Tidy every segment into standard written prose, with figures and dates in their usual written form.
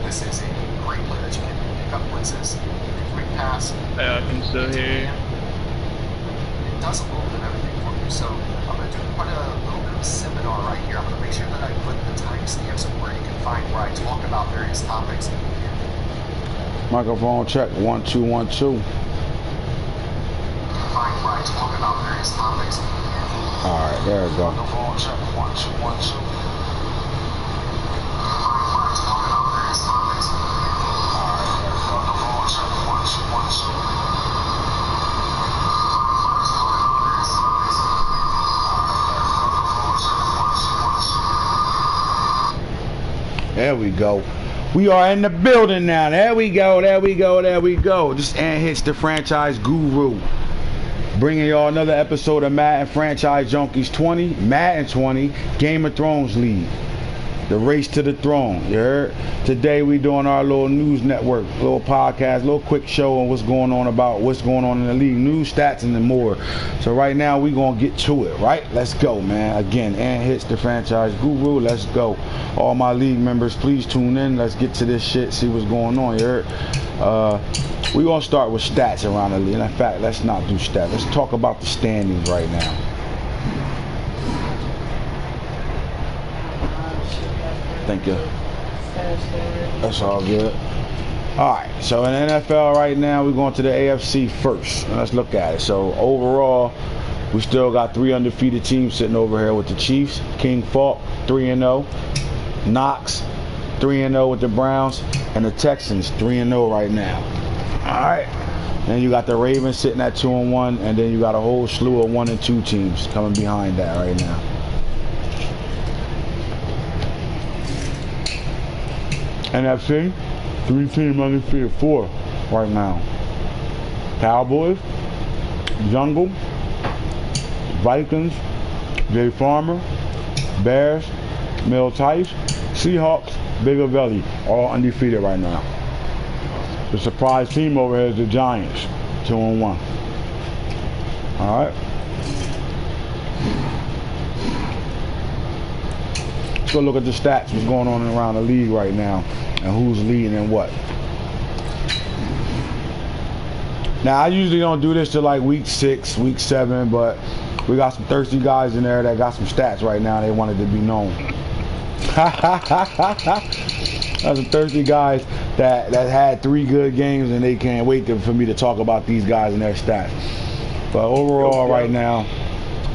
This is a great play that you can pick up blitzes, quick pass. I can still hear you. It does a little bit of everything for you. So I'm going to do quite a little bit of a seminar right here. I'm going to make sure that I put the timestamps of where you can find where I talk about various topics. Microphone check, 1 2 1 2. Find where I talk about various topics. Alright, there we go. Microphone check, 1 2 1 2. There we go. We are in the building now. There we go. There we go. There we go. This AntHits, the franchise guru, bringing y'all another episode of Madden Franchise Junkies 20, Madden 20, Game of Thrones League. The race to the throne. You heard? Today we doing our little news network, little podcast, little quick show on what's going on in the league, news, stats, and more. So right now we gonna get to it, right? Let's go, man. Again, AntHits, the franchise guru. Let's go. All my league members, please tune in. Let's get to this shit, see what's going on. You heard? We gonna start with stats around the league. In fact, let's not do stats. Let's talk about the standings right now. Thank you. That's all good. Alright, so in the NFL right now, we're going to the AFC first. Let's look at it. So overall, we still got 3 undefeated teams sitting over here with the Chiefs. King Falk, 3-0. Knox, 3-0 with the Browns. And the Texans, 3-0 right now. Alright. Then you got the Ravens sitting at 2-1. And then you got a whole slew of 1 and 2 teams coming behind that right now. NFC, 3 teams undefeated, 4 right now. Cowboys, Jungle, Vikings, Jay Farmer, Bears, Mill Tice, Seahawks, Bigger Valley, all undefeated right now. The surprise team over here is the Giants, 2-1. Alright. Let's go look at the stats, what's going on around the league right now, and who's leading and what. Now, I usually don't do this till like week 6, week 7, but we got some thirsty guys in there that got some stats right now. They wanted to be known. Got some thirsty guys that had 3 good games, and they can't wait for me to talk about these guys and their stats. But overall, right now,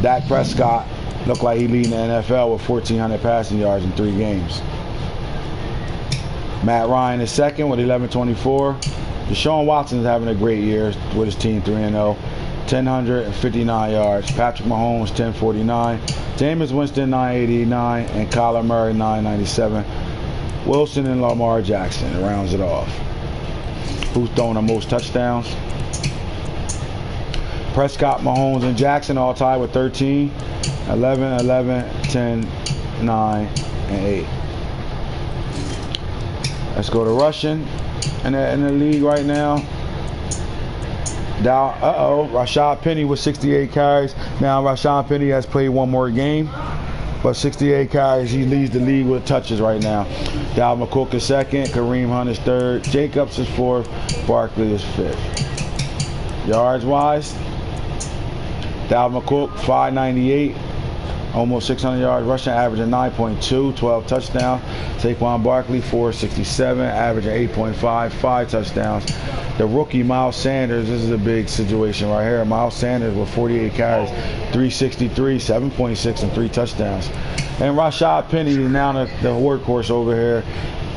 Dak Prescott look like he leading the NFL with 1,400 passing yards in 3 games. Matt Ryan is second with 1,124. Deshaun Watson is having a great year with his team, 3-0. 1,059 yards. Patrick Mahomes, 1,049. Jameis Winston, 989. And Kyler Murray, 997. Wilson and Lamar Jackson rounds it off. Who's throwing the most touchdowns? Prescott, Mahomes, and Jackson all tied with 13. 11, 11, 10, 9, and 8. Let's go to rushing in the league right now. Rashad Penny with 68 carries. Now Rashad Penny has played 1 more game, but 68 carries, he leads the league with touches right now. Dalvin Cook is second, Kareem Hunt is third, Jacobs is fourth, Barkley is 5th. Yards wise, Dalvin Cook 598. Almost 600 yards rushing, averaging 9.2, 12 touchdowns. Saquon Barkley, 467, averaging 8.5, 5 touchdowns. The rookie, Miles Sanders, this is a big situation right here. Miles Sanders with 48 carries, 363, 7.6, and 3 touchdowns. And Rashad Penny is now the workhorse over here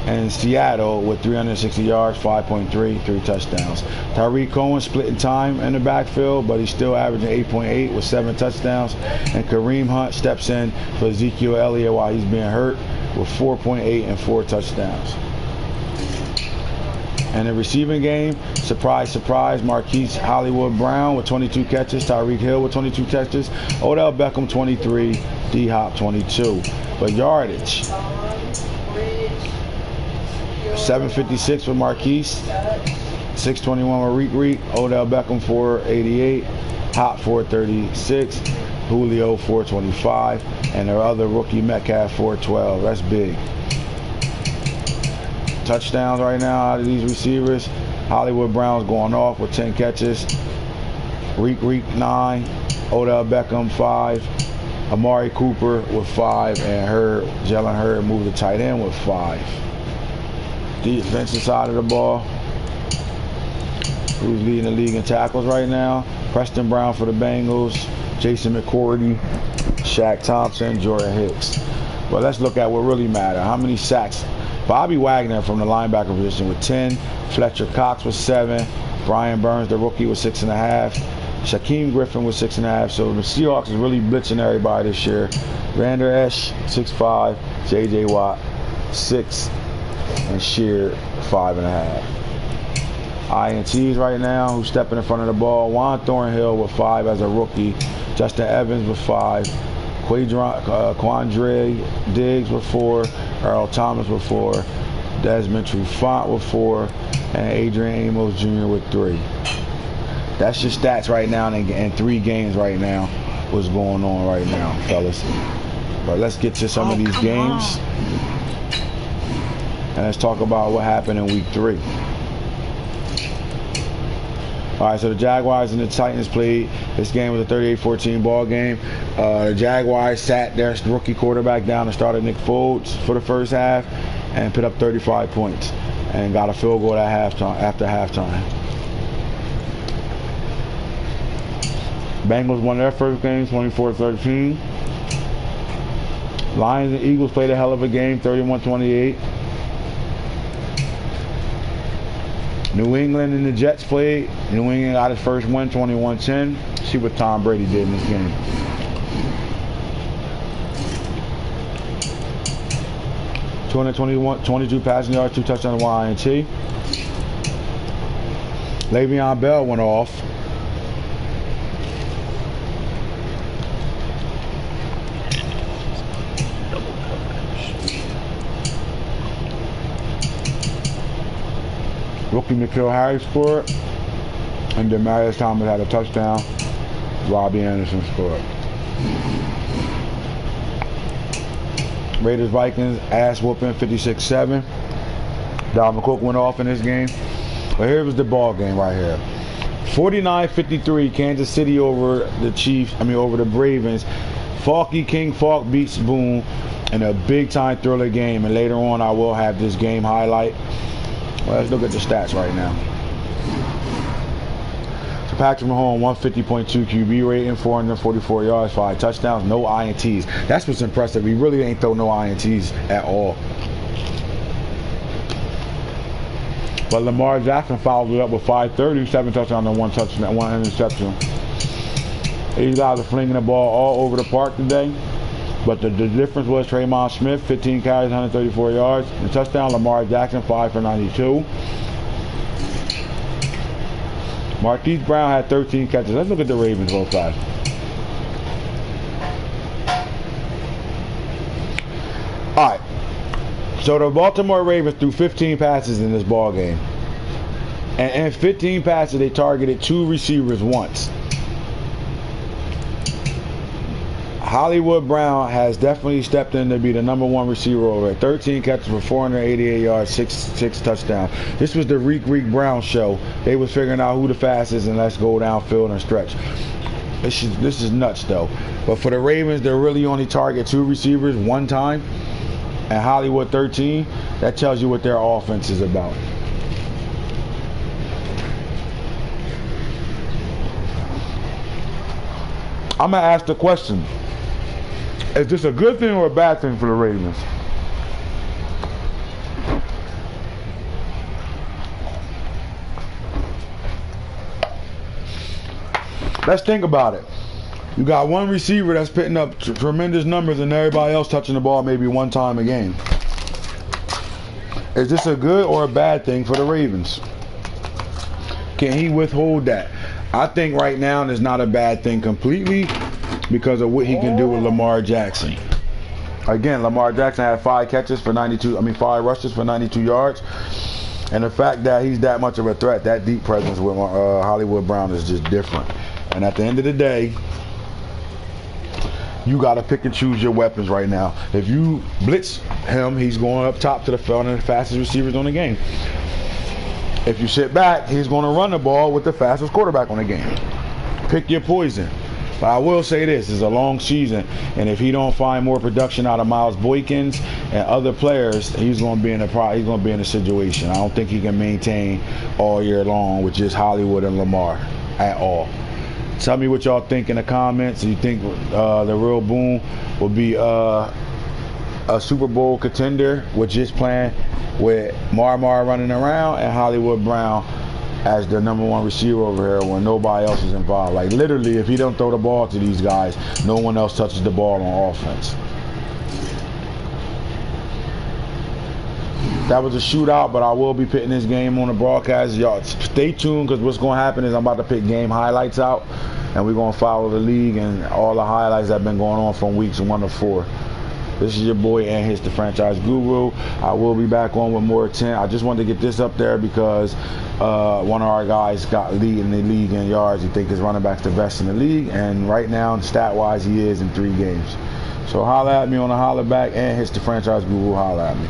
in Seattle with 360 yards, 5.3, 3 touchdowns. Tyreek Cohen splitting time in the backfield, but he's still averaging 8.8 with 7 touchdowns. And Kareem Hunt steps in for Ezekiel Elliott while he's being hurt with 4.8 and 4 touchdowns. And the receiving game, surprise, surprise, Marquise Hollywood Brown with 22 catches, Tyreek Hill with 22 catches, Odell Beckham 23, D-Hop 22. But yardage, 756 for Marquise, 621 with Reek, Odell Beckham 488, Hop 436, Julio 425, and their other rookie Metcalf 412. That's big. touchdowns right now out of these receivers. Hollywood Brown's going off with 10 catches. Reek 9. Odell Beckham 5. Amari Cooper with 5. And Jalen Hurd moved the tight end with 5. Defensive side of the ball. Who's leading the league in tackles right now? Preston Brown for the Bengals. Jason McCourty. Shaq Thompson. Jordan Hicks. Well, let's look at what really matters. How many sacks? Bobby Wagner from the linebacker position with 10. Fletcher Cox with 7. Brian Burns, the rookie, with 6.5. Shaquem Griffin with 6.5. So the Seahawks is really blitzing everybody this year. Vander Esch, 6'5". J.J. Watt, 6. And Sheard, 5.5. INTs right now, who's stepping in front of the ball. Juan Thornhill with 5 as a rookie. Justin Evans with 5. Quandre Diggs with 4. Earl Thomas with 4. Desmond Trufant with 4. And Adrian Amos Jr. with 3. That's your stats right now in 3 games right now. What's going on right now, fellas. But let's get to some of these games. And let's talk about what happened in week 3. All right, so the Jaguars and the Titans played. This game was a 38-14 ball game. The Jaguars sat their rookie quarterback down and started Nick Foles for the first half and put up 35 points and got a field goal at halftime. After halftime, Bengals won their first game, 24-13. Lions and Eagles played a hell of a game, 31-28. New England and the Jets played. New England got his first win, 21-10. See what Tom Brady did in this game. $222 passing yards, 2 touchdowns, 1 INT. Le'Veon Bell went off. Rookie N'Keal Harry scored, and Demarius Thomas had a touchdown. Robbie Anderson scored. Raiders Vikings ass whooping, 56-7. Dalvin Cook went off in this game. But here was the ball game right here. 49-53, Kansas City over the Chiefs. Over the Ravens. King Falk beats Boone in a big time thriller game. And later on, I will have this game highlight. Well, let's look at the stats right now. So Patrick Mahomes, 150.2 QB rating, 444 yards, 5 touchdowns, no INTs. That's what's impressive. He really ain't throw no INTs at all. But Lamar Jackson followed it up with 530, 7 touchdowns and 1 touchdown, 1 interception. These guys are flinging the ball all over the park today. But the difference was Traymon Smith, 15 carries, 134 yards. The touchdown, Lamar Jackson, 5 for 92. Marquise Brown had 13 catches. Let's look at the Ravens real fast. All right. So the Baltimore Ravens threw 15 passes in this ball game. And in 15 passes, they targeted 2 receivers once. Hollywood Brown has definitely stepped in to be the #1 receiver over it. 13 catches for 488 yards, 6 touchdowns. This was the Reek Brown show. They was figuring out who the fastest and let's go downfield and stretch. This is nuts though. But for the Ravens, they really only target 2 receivers one time. And Hollywood 13. That tells you what their offense is about. I'm going to ask the question. Is this a good thing or a bad thing for the Ravens? Let's think about it. You got one receiver that's putting up tremendous numbers and everybody else touching the ball maybe one time a game. Is this a good or a bad thing for the Ravens? Can he withhold that? I think right now it's not a bad thing completely because of what he can do with Lamar Jackson. Again, Lamar Jackson had 5 catches for 5 rushes for 92 yards. And the fact that he's that much of a threat, that deep presence with Hollywood Brown is just different. And at the end of the day, you got to pick and choose your weapons right now. If you blitz him, he's going up top to the one of the fastest receivers on the game. If you sit back, he's going to run the ball with the fastest quarterback on the game. Pick your poison. But I will say this: it's a long season, and if he don't find more production out of Miles Boykins and other players, he's going to be in a situation. I don't think he can maintain all year long with just Hollywood and Lamar at all. Tell me what y'all think in the comments. Do you think the real boom will be a Super Bowl contender with just playing with Mar running around and Hollywood Brown as the #1 receiver over here when nobody else is involved? Like, literally, if he don't throw the ball to these guys, no one else touches the ball on offense. That was a shootout, but I will be putting this game on the broadcast. Y'all stay tuned, because what's going to happen is I'm about to pick game highlights out, and we're going to follow the league and all the highlights that have been going on from weeks 1 to 4. This is your boy AntHits, the franchise guru. I will be back on with more 10. I just wanted to get this up there because one of our guys got lead in the league in yards. He thinks his running back's the best in the league, and right now, stat-wise, he is in 3 games. So holla at me on the holla back. AntHits, the franchise guru. Holla at me.